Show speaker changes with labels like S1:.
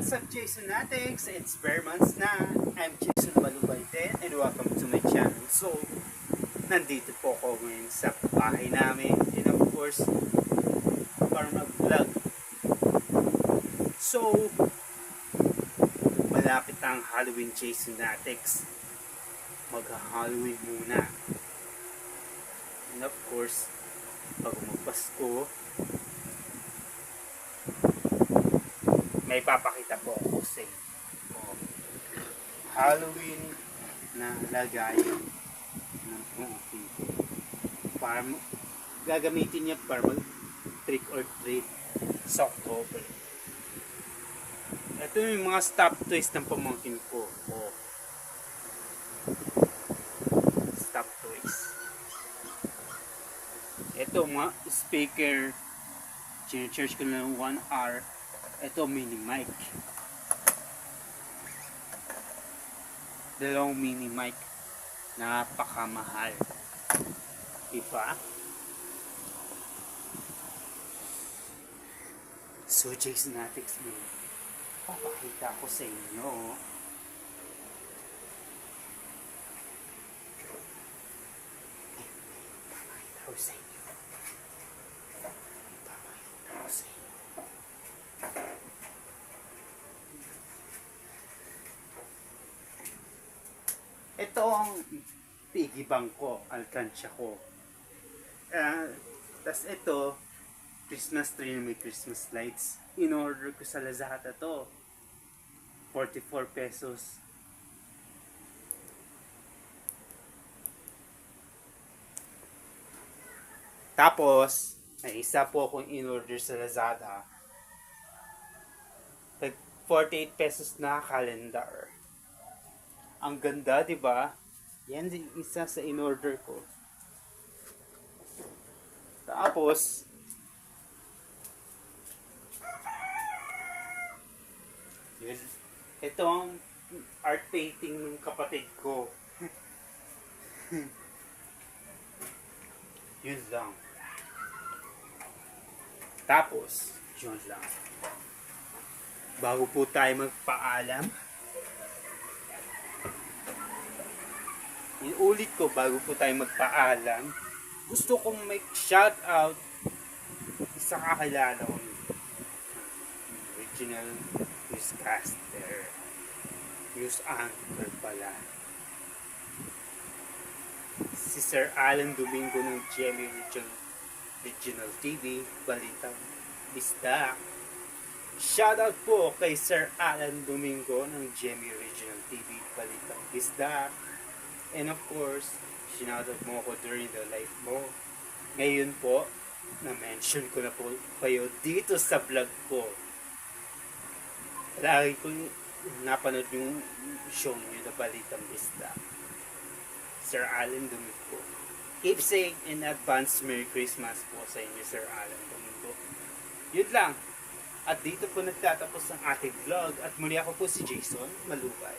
S1: What's up, Jasonatics? It's bare months na. I'm Jason Malubay din and welcome to my channel. So, nandito po ako ngayon sa bahay namin and of course, para mag-vlog. So, malapit ang Halloween, Jasonatics. Mag-Halloween muna. And of course, bago magpasko, may papakita po ako sa inyo. Halloween na lagay ng pumpkin. Para gagamitin niya para mag trick or treat sa October. Ito yung mga stop toys ng pamangkin ko. Stop toys. Ito mga speaker. Chine-charge ko na 1 hour. Ito mini mic. Dalawang mini mic. Napakamahal. Diba? So, Jasonatics mo. Papakita ko sa inyo. Papakita ko sa inyo. Papakita ko sa inyo. Ito ang piggy bank ko, alkansya ko. Tas ito, Christmas tree na may Christmas lights. In-order ko sa Lazada to. 44 pesos. Tapos, may isa po akong in-order sa Lazada. 48 pesos na calendar. Ang ganda, 'di ba? Yan din isa sa in-order ko. Tapos yun, ito ang art painting ng kapatid ko. Yun lang. Tapos, yun lang. Bago po tayo magpaalam, inulit ko bago po tayo magpaalam, gusto kong make shout out sa kakilala ko, original newscaster, news anchor pala, si Sir Alan Domingo ng GMA Regional TV, Balitang Bisdak. Shout out po kay Sir Alan Domingo ng GMA Regional TV, Balitang Bisdak. And of course, sinoutout mo ako during the live mo. Ngayon po, na-mention ko na po kayo dito sa vlog ko. Lagi ko napanood yung show niyo na Balitang Bisda. Sir Alan Domingo. Keep saying in advance Merry Christmas po sa inyo, Sir Alan Domingo. Yun lang. At dito po nagtatapos ang ating vlog. At muli ako po si Jason Malubay.